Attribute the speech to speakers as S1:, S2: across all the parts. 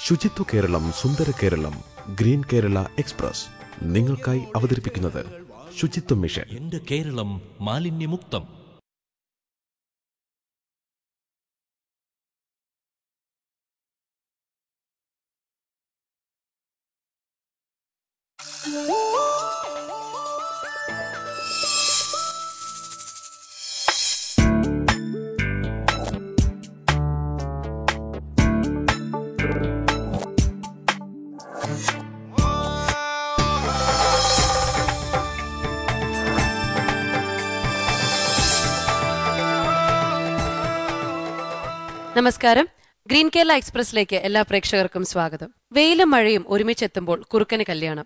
S1: ശുചിത്വ കേരളം സുന്ദര Keralam green Kerala express നിങ്ങൾക്കായി അവതരിപ്പിക്കുന്നത് ശുചിത്വ മിഷൻ.
S2: എന്റെ കേരളം മാലിന്യമുക്തം.
S3: നമസ്കാരം. ഗ്രീൻ കേരള എക്സ്പ്രസിലേക്ക് എല്ലാ പ്രേക്ഷകർക്കും സ്വാഗതം. വെയിലും മഴയും ഒരുമിച്ചെത്തുമ്പോൾ കുറുക്കന് കല്യാണം.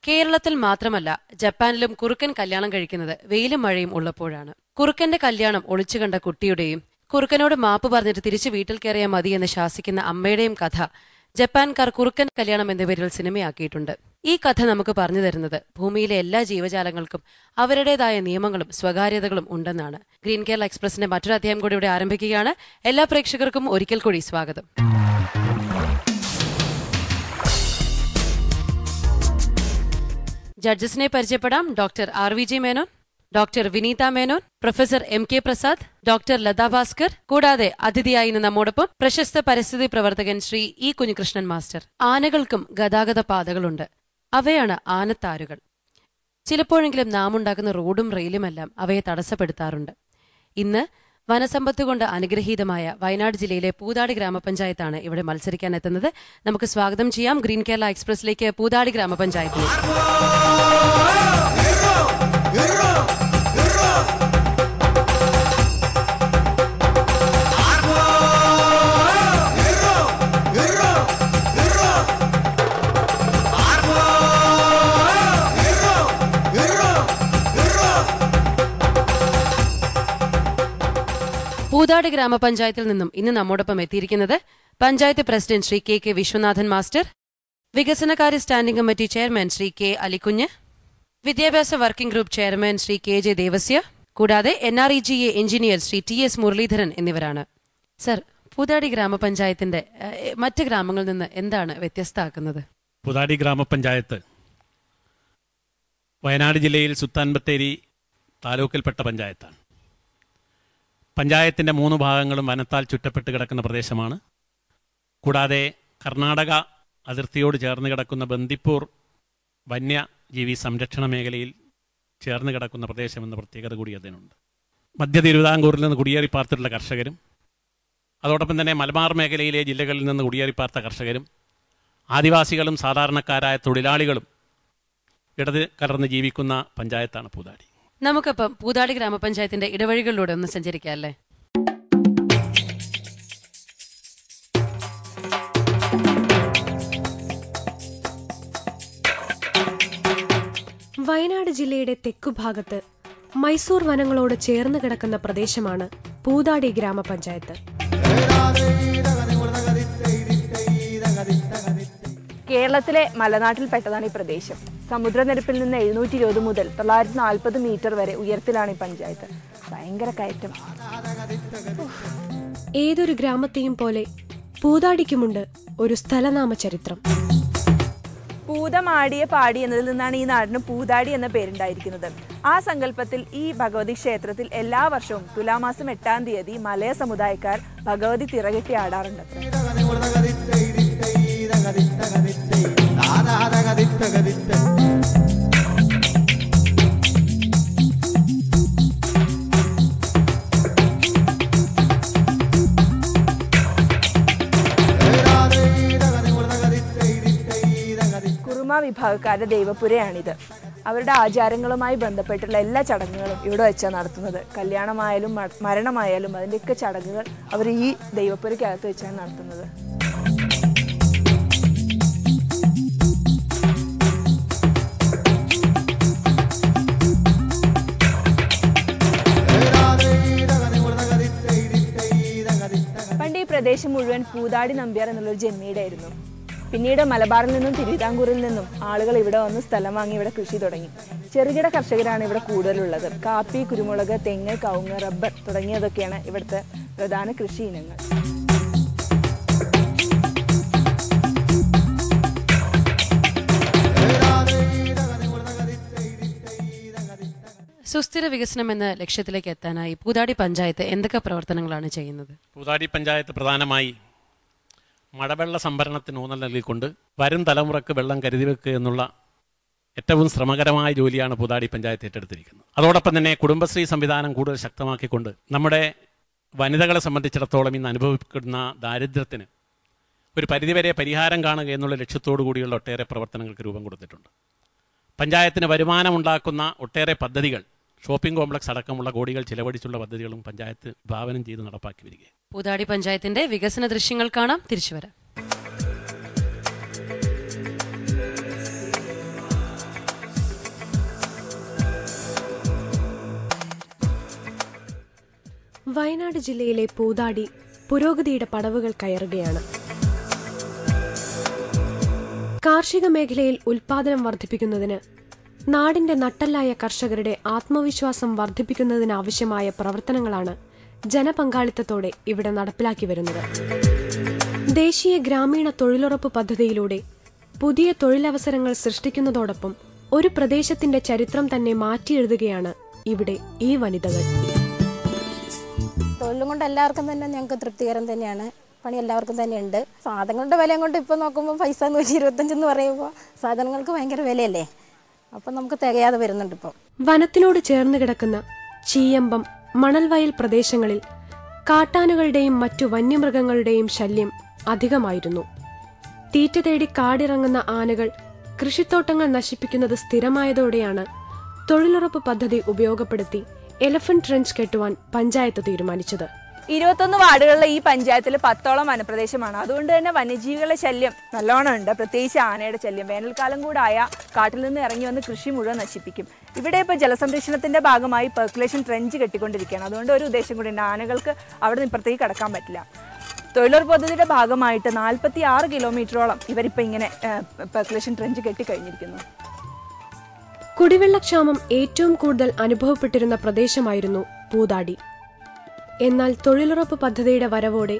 S3: കേരളത്തിൽ മാത്രമല്ല, ജപ്പാനിലും കുറുക്കൻ കല്യാണം കഴിക്കുന്നത് വെയിലും മഴയും ഉള്ളപ്പോഴാണ്. കുറുക്കന്റെ കല്യാണം ഒളിച്ചു കണ്ട കുട്ടിയുടെയും കുറുക്കനോട് മാപ്പ് പറഞ്ഞിട്ട് തിരിച്ചു വീട്ടിൽ കയറിയാൽ മതി എന്ന് ശാസിക്കുന്ന അമ്മയുടെയും കഥ ജപ്പാൻകാർ കുറുക്കൻ കല്യാണം എന്ന പേരിൽ സിനിമയാക്കിയിട്ടുണ്ട്. ഈ കഥ നമുക്ക് പറഞ്ഞു തരുന്നത് ഭൂമിയിലെ എല്ലാ ജീവജാലങ്ങൾക്കും അവരുടേതായ നിയമങ്ങളും സ്വകാര്യതകളും ഉണ്ടെന്നാണ്. ഗ്രീൻ കേരള എക്സ്പ്രസിന്റെ മറ്റൊരു അധ്യായം കൂടി ഇവിടെ ആരംഭിക്കുകയാണ്. എല്ലാ പ്രേക്ഷകർക്കും ഒരിക്കൽ കൂടി സ്വാഗതം. ജഡ്ജസിനെ പരിചയപ്പെടാം. Doctor RVG Menon, doctor Vineetha Menon, professor MK Prasad, doctor Latha Bhaskar, കൂടാതെ അതിഥിയായി ഇന്ന് നമ്മോടൊപ്പം പ്രശസ്ത പരിസ്ഥിതി പ്രവർത്തകൻ ശ്രീ E കുഞ്ഞികൃഷ്ണൻ മാസ്റ്റർ. ആനകൾക്കും ഗതാഗത പാതകളുണ്ട്. അവയാണ് ആനത്താരുകൾ. ചിലപ്പോഴെങ്കിലും നാം ഉണ്ടാക്കുന്ന റോഡും റെയിലുമെല്ലാം അവയെ തടസ്സപ്പെടുത്താറുണ്ട്. ഇന്ന് വനസമ്പത്ത് കൊണ്ട് അനുഗ്രഹീതമായ വയനാട് ജില്ലയിലെ പൂതാടി ഗ്രാമപഞ്ചായത്താണ് ഇവിടെ മത്സരിക്കാൻ എത്തുന്നത്. നമുക്ക് സ്വാഗതം ചെയ്യാം ഗ്രീൻ കേരള എക്സ്പ്രസിലേക്ക് പൂതാടി ഗ്രാമപഞ്ചായത്തിൽ. പൂതാടി ഗ്രാമപഞ്ചായത്തിൽ നിന്നും ഇന്ന് നമ്മോടൊപ്പം എത്തിയിരിക്കുന്നത് panchayat president Shri KK Viswanathan master, വികസനകാര്യ standing committee chairman Shri K Alikunju, വിദ്യാഭ്യാസ working group chairman Shri KJ Devasia, കൂടാതെ NREGA engineer Shri TS Muraleedharan എന്നിവരാണ്. സർ, പൂതാടി ഗ്രാമപഞ്ചായത്തിന്റെ മറ്റ് ഗ്രാമങ്ങളിൽ നിന്ന് എന്താണ് വ്യത്യസ്തമാക്കുന്നത്?
S4: പൂതാടി ഗ്രാമപഞ്ചായത്ത് വയനാട് ജില്ലയിൽ സുൽത്താൻ ബത്തേരി താലൂക്കിൽപ്പെട്ട പഞ്ചായത്താണ്. പഞ്ചായത്തിൻ്റെ 3 ഭാഗങ്ങളും വനത്താൽ ചുറ്റപ്പെട്ട് കിടക്കുന്ന പ്രദേശമാണ്. കൂടാതെ കർണാടക അതിർത്തിയോട് ചേർന്ന് കിടക്കുന്ന ബന്ദിപ്പൂർ വന്യജീവി സംരക്ഷണ മേഖലയിൽ ചേർന്ന് കിടക്കുന്ന പ്രദേശമെന്ന പ്രത്യേകത കൂടി അതിനുണ്ട്. മധ്യ തിരുവിതാംകൂറിൽ നിന്ന് കുടിയേറി പാർത്തിട്ടുള്ള കർഷകരും അതോടൊപ്പം തന്നെ മലബാർ മേഖലയിലെ ജില്ലകളിൽ നിന്ന് കുടിയേറി പാർത്ത കർഷകരും ആദിവാസികളും സാധാരണക്കാരായ തൊഴിലാളികളും ഇടത് കലർന്ന് ജീവിക്കുന്ന പഞ്ചായത്താണ് പൂതാടി.
S3: നമുക്കപ്പം പൂതാടി ഗ്രാമപഞ്ചായത്തിന്റെ ഇടവഴികളിലൂടെ ഒന്ന് സഞ്ചരിക്കാം അല്ലേ?
S5: വയനാട് ജില്ലയുടെ തെക്കുഭാഗത്ത് മൈസൂർ വനങ്ങളോട് ചേർന്ന് കിടക്കുന്ന പ്രദേശമാണ് പൂതാടി ഗ്രാമപഞ്ചായത്ത്.
S6: കേരളത്തിലെ മലനാട്ടിൽപ്പെട്ടതാണ് ഈ പ്രദേശം. സമുദ്രനിരപ്പിൽ നിന്ന് 720 മുതൽ 940 മീറ്റർ വരെ ഉയരത്തിലാണ് ഈ പഞ്ചായത്ത്. ഭയങ്കര കയറ്റം.
S5: ഏതൊരു ഗ്രാമത്തെയും പോലെ പൂതാടിക്കുമുണ്ട് ഒരു സ്ഥലനാമ ചരിത്രം.
S6: പൂതമാടിയ പാടി എന്നതിൽ നിന്നാണ് ഈ നാടിന് പൂതാടി എന്ന പേരുണ്ടായിരിക്കുന്നത്. ആ സങ്കല്പത്തിൽ ഈ ഭഗവതി ക്ഷേത്രത്തിൽ എല്ലാ വർഷവും തുലാമാസം 8-ാം തീയതി മലയ സമുദായക്കാർ ഭഗവതി തിറകെട്ടി ആടാറുണ്ട്. കുറുമ വിഭാഗക്കാരുടെ ദൈവപുരയാണിത്. അവരുടെ ആചാരങ്ങളുമായി ബന്ധപ്പെട്ടുള്ള എല്ലാ ചടങ്ങുകളും ഇവിടെ വെച്ചാണ് നടത്തുന്നത്. കല്യാണമായാലും മരണമായാലും അതിൻ്റെയൊക്കെ ചടങ്ങുകൾ അവർ ഈ ദൈവപുരയ്ക്കകത്ത് വെച്ചാണ് നടത്തുന്നത്. പണ്ട് ഈ പ്രദേശം മുഴുവൻ പൂതാടി നമ്പ്യാർ എന്നുള്ളൊരു ജന്മിയുടെ ആയിരുന്നു. പിന്നീട് മലബാറിൽ നിന്നും തിരുവിതാംകൂറിൽ നിന്നും ആളുകൾ ഇവിടെ വന്ന് സ്ഥലം വാങ്ങി ഇവിടെ കൃഷി തുടങ്ങി. ചെറുകിട കർഷകരാണ് ഇവിടെ കൂടുതലുള്ളത്. കാപ്പി, കുരുമുളക്, തെങ്ങ്, കവുങ്ങ്, റബ്ബർ തുടങ്ങിയതൊക്കെയാണ് ഇവിടുത്തെ പ്രധാന കൃഷി ഇനങ്ങൾ.
S3: സുസ്ഥിര വികസനം എന്ന ലക്ഷ്യത്തിലേക്ക് എത്താനായി പൂതാടി പഞ്ചായത്ത് എന്തൊക്കെ പ്രവർത്തനങ്ങളാണ് ചെയ്യുന്നത്?
S4: പൂതാടി പഞ്ചായത്ത് പ്രധാനമായി മഴവെള്ള സംഭരണത്തിന് ഊന്നൽ നൽകിക്കൊണ്ട് വരും തലമുറക്ക് വെള്ളം കരുതി വെക്കുക എന്നുള്ള ഏറ്റവും ശ്രമകരമായ ജോലിയാണ് പൂതാടി പഞ്ചായത്ത് ഏറ്റെടുത്തിരിക്കുന്നത്. അതോടൊപ്പം തന്നെ കുടുംബശ്രീ സംവിധാനം കൂടുതൽ ശക്തമാക്കിക്കൊണ്ട് നമ്മുടെ വനിതകളെ സംബന്ധിച്ചിടത്തോളം ഇന്ന് അനുഭവിക്കുന്ന ദാരിദ്ര്യത്തിന് ഒരു പരിധിവരെ പരിഹാരം കാണുക എന്നുള്ള ലക്ഷ്യത്തോടു കൂടിയുള്ള ഒട്ടേറെ പ്രവർത്തനങ്ങൾക്ക് രൂപം കൊടുത്തിട്ടുണ്ട്. പഞ്ചായത്തിന് വരുമാനമുണ്ടാക്കുന്ന ഒട്ടേറെ പദ്ധതികൾ, ഷോപ്പിംഗ് കോംപ്ലക്സ് അടക്കമുള്ള കോടികൾ ചിലവഴിച്ചുള്ള പദ്ധതികളും പഞ്ചായത്ത് വിഭാവനം ചെയ്ത് നടപ്പാക്കി വരികയാണ്.
S3: പൂതാടി പഞ്ചായത്തിന്റെ വികസന ദൃശ്യങ്ങൾ കാണാം, തിരിച്ചു വരാം.
S5: വയനാട് ജില്ലയിലെ പൂതാടി പുരോഗതിയുടെ പടവുകൾ കയറുകയാണ്. കാർഷിക മേഖലയിൽ ഉൽപാദനം വർദ്ധിപ്പിക്കുന്നതിന്, നാടിന്റെ നട്ടെല്ലായ കർഷകരുടെ ആത്മവിശ്വാസം വർദ്ധിപ്പിക്കുന്നതിനാവശ്യമായ പ്രവർത്തനങ്ങളാണ് ജനപങ്കാളിത്തത്തോടെ ഇവിടെ നടപ്പിലാക്കി വരുന്നത്. ദേശീയ ഗ്രാമീണ തൊഴിലുറപ്പ് പദ്ധതിയിലൂടെ പുതിയ തൊഴിലവസരങ്ങൾ സൃഷ്ടിക്കുന്നതോടൊപ്പം ഒരു പ്രദേശത്തിന്റെ ചരിത്രം തന്നെ മാറ്റിയെഴുതുകയാണ് ഇവിടെ ഈ വനിതകൾ.
S7: തൊഴിലും കൊണ്ട് എല്ലാവർക്കും തന്നെ ഞങ്ങൾക്ക് തൃപ്തികരം തന്നെയാണ്. പണി എല്ലാവർക്കും തന്നെ ഉണ്ട്. സാധനങ്ങളുടെ വിലയും കൊണ്ട് ഇപ്പോൾ നോക്കുമ്പോൾ പൈസ 125 എന്ന് പറയുമ്പോൾ സാധനങ്ങൾക്ക് ഭയങ്കര വിലയല്ലേ, അപ്പം നമുക്ക് തികയാതെ വരുന്നുണ്ട്. ഇപ്പോൾ
S5: വനത്തിനോട് ചേർന്ന് കിടക്കുന്ന ചീയമ്പം, മണൽവയൽ പ്രദേശങ്ങളിൽ കാട്ടാനുകളുടെയും മറ്റു വന്യമൃഗങ്ങളുടെയും ശല്യം അധികമായിരുന്നു. തീറ്റ തേടി കാടിറങ്ങുന്ന ആനകൾ കൃഷിത്തോട്ടങ്ങൾ നശിപ്പിക്കുന്നത് സ്ഥിരമായതോടെയാണ് തൊഴിലുറപ്പ് പദ്ധതി ഉപയോഗപ്പെടുത്തി എലഫന്റ് ട്രെഞ്ച് കെട്ടുവാൻ പഞ്ചായത്ത് തീരുമാനിച്ചത്.
S6: 21 വാർഡുകളിലെ ഈ പഞ്ചായത്തിൽ 10ഓളം വനപ്രദേശമാണ്. അതുകൊണ്ട് തന്നെ വന്യജീവികളുടെ ശല്യം നല്ലോണം ഉണ്ട്. പ്രത്യേകിച്ച് ആനയുടെ ശല്യം. വേനൽക്കാലം കൂടായ കാട്ടിൽ നിന്ന് ഇറങ്ങി വന്ന് കൃഷി മുഴുവൻ നശിപ്പിക്കും. ഇവിടെ ഇപ്പോൾ ജലസംരക്ഷണത്തിന്റെ ഭാഗമായി പെർക്കുലേഷൻ ട്രെഞ്ച് കെട്ടിക്കൊണ്ടിരിക്കുകയാണ്. അതുകൊണ്ട് ഒരു ഉദ്ദേശം കൂടി ഉണ്ട്, ആനകൾക്ക് അവിടെ നിന്ന് ഇപ്പുറത്തേക്ക് കടക്കാൻ പറ്റില്ല. തൊഴിലുറപ്പ് പദ്ധതിയുടെ ഭാഗമായിട്ട് 46 കിലോമീറ്ററോളം ഇവരിപ്പോൾ ഇങ്ങനെ പെർക്കുലേഷൻ ട്രെഞ്ച് കെട്ടിക്കഴിഞ്ഞിരിക്കുന്നു.
S5: കുടിവെള്ളക്ഷാമം ഏറ്റവും കൂടുതൽ അനുഭവപ്പെട്ടിരുന്ന പ്രദേശമായിരുന്നു പൂതാടി. എന്നാൽ തൊഴിലുറപ്പ് പദ്ധതിയുടെ വരവോടെ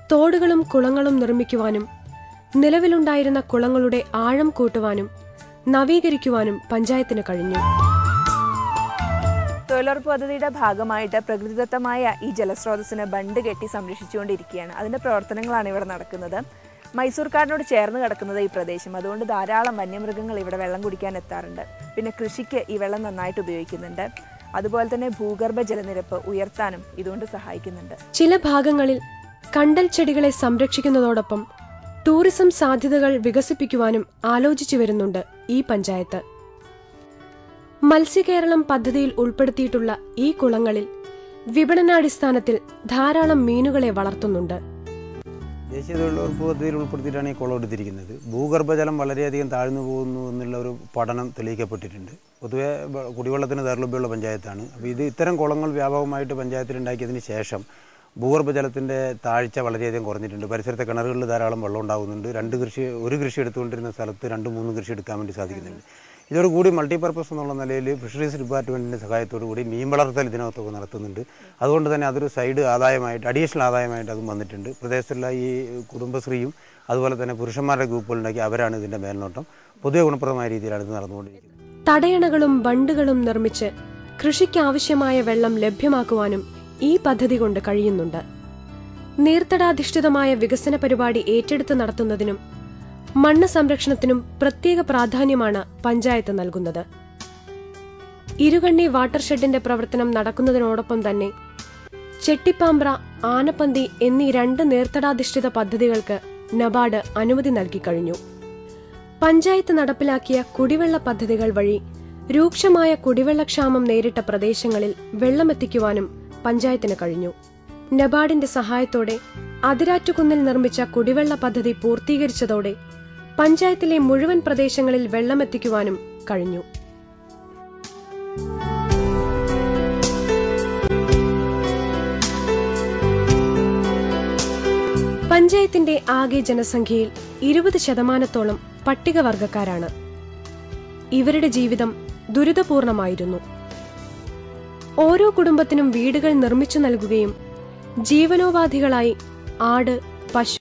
S5: തോടുകളും കുളങ്ങളും നിർമ്മിക്കുവാനും നിലവിലുണ്ടായിരുന്ന കുളങ്ങളുടെ ആഴം കൂട്ടുവാനും നവീകരിക്കുവാനും പഞ്ചായത്തിന് കഴിഞ്ഞു.
S6: തൊഴിലുറപ്പ് പദ്ധതിയുടെ ഭാഗമായിട്ട് പ്രകൃതിദത്തമായ ഈ ജലസ്രോതസ്സിന് ബണ്ട് കെട്ടി സംരക്ഷിച്ചുകൊണ്ടിരിക്കുകയാണ്. അതിന്റെ പ്രവർത്തനങ്ങളാണ് ഇവിടെ നടക്കുന്നത്. മൈസൂർക്കാടിനോട് ചേർന്ന് കിടക്കുന്നത് ഈ പ്രദേശം. അതുകൊണ്ട് ധാരാളം വന്യമൃഗങ്ങൾ ഇവിടെ വെള്ളം കുടിക്കാൻ എത്താറുണ്ട്. പിന്നെ കൃഷിക്ക് ഈ വെള്ളം നന്നായിട്ട് ഉപയോഗിക്കുന്നുണ്ട്. അതുപോലെ തന്നെ ഭൂഗർഭ ജലനിരപ്പ് ഉയർത്താനും ഇതുകൊണ്ട് സഹായിക്കുന്നുണ്ട്.
S5: ചില ഭാഗങ്ങളിൽ കണ്ടൽ ചെടികളെ സംരക്ഷിക്കുന്നതോടൊപ്പം ടൂറിസം സാധ്യതകൾ വികസിപ്പിക്കുവാനും ആലോചിച്ചു വരുന്നുണ്ട് ഈ പഞ്ചായത്ത്. മത്സ്യകേരളം പദ്ധതിയിൽ ഉൾപ്പെടുത്തിയിട്ടുള്ള ഈ കുളങ്ങളിൽ വിപണനാടിസ്ഥാനത്തിൽ ധാരാളം മീനുകളെ വളർത്തുന്നുണ്ട്.
S8: ദേശീയ തൊഴിലുറപ്പ് പദ്ധതിയിൽ ഉൾപ്പെടുത്തിയിട്ടാണ് ഈ കുളം എടുത്തിരിക്കുന്നത്. ഭൂഗർഭജലം വളരെയധികം താഴ്ന്നു പോകുന്നു എന്നുള്ള ഒരു പഠനം തെളിയിക്കപ്പെട്ടിട്ടുണ്ട്. പൊതുവെ കുടിവെള്ളത്തിന് ദൗർലഭ്യമുള്ള പഞ്ചായത്താണ്. അപ്പോൾ ഇത്തരം കുളങ്ങൾ വ്യാപകമായിട്ട് പഞ്ചായത്തിൽ ഉണ്ടാക്കിയതിന് ശേഷം ഭൂഗർഭജലത്തിൻ്റെ താഴ്ച വളരെയധികം കുറഞ്ഞിട്ടുണ്ട്. പരിസരത്തെ കിണറുകളിൽ ധാരാളം വെള്ളം ഉണ്ടാകുന്നുണ്ട്. ഒരു കൃഷി എടുത്തുകൊണ്ടിരുന്ന സ്ഥലത്ത് 2-3 കൃഷി എടുക്കാൻ വേണ്ടി സാധിക്കുന്നുണ്ട്. ഇതോടുകൂടി മൾട്ടിപർപ്പസ് എന്നുള്ള നിലയിൽ ഫിഷറീസ് ഡിപ്പാർട്ട്മെൻറ്റിൻ്റെ സഹായത്തോടു കൂടി മീൻ വളർത്തൽ ഇതിനകത്തൊക്കെ നടത്തുന്നുണ്ട്. അതുകൊണ്ട് തന്നെ അതൊരു സൈഡ് ആദായമായിട്ട്, അഡീഷണൽ ആദായമായിട്ട് അതും വന്നിട്ടുണ്ട്. പ്രദേശത്തുള്ള ഈ കുടുംബശ്രീയും അതുപോലെ തന്നെ പുരുഷന്മാരുടെ ഗ്രൂപ്പുകളുണ്ടാക്കി അവരാണ് ഇതിൻ്റെ മേൽനോട്ടം. പൊതുവെ ഗുണപ്രദമായ രീതിയിലാണ് ഇത് നടന്നുകൊണ്ടിരിക്കുന്നത്.
S5: തടയണകളും ബണ്ടുകളും നിർമ്മിച്ച് കൃഷിക്കാവശ്യമായ വെള്ളം ലഭ്യമാക്കുവാനും ഈ പദ്ധതി കൊണ്ട് കഴിയുന്നുണ്ട്. നീർത്തടാധിഷ്ഠിതമായ വികസന പരിപാടി ഏറ്റെടുത്ത് നടത്തുന്നതിനും മണ്ണ് സംരക്ഷണത്തിനും പ്രത്യേക പ്രാധാന്യമാണ് പഞ്ചായത്ത് നൽകുന്നത്. ഇരുകണ്ണി വാട്ടർഷെഡിന്റെ പ്രവർത്തനം നടക്കുന്നതിനോടൊപ്പം തന്നെ ചെട്ടിപ്പാമ്പ്ര, ആനപ്പന്തി എന്നീ 2 നീർത്തടാധിഷ്ഠിത പദ്ധതികൾക്ക് നബാർഡ് അനുമതി നൽകിക്കഴിഞ്ഞു. പഞ്ചായത്ത് നടപ്പിലാക്കിയ കുടിവെള്ള പദ്ധതികൾ വഴി രൂക്ഷമായ കുടിവെള്ളക്ഷാമം നേരിട്ട പ്രദേശങ്ങളിൽ വെള്ളമെത്തിക്കുവാനും പഞ്ചായത്തിന് കഴിഞ്ഞു. നബാർഡിന്റെ സഹായത്തോടെ അതിരാറ്റുകുന്നിൽ നിർമ്മിച്ച കുടിവെള്ള പദ്ധതി പൂർത്തീകരിച്ചതോടെ പഞ്ചായത്തിലെ മുഴുവൻ പ്രദേശങ്ങളിൽ വെള്ളമെത്തിക്കുവാനും കഴിഞ്ഞു. പഞ്ചായത്തിന്റെ ആകെ ജനസംഖ്യയിൽ 20% പട്ടികവർഗക്കാരാണ്. ഇവരുടെ ജീവിതം ദുരിതപൂർണമായിരുന്നു. ഓരോ കുടുംബത്തിനും വീടുകൾ നിർമ്മിച്ചു നൽകുകയും ജീവനോപാധികളായി ആട്, പശു,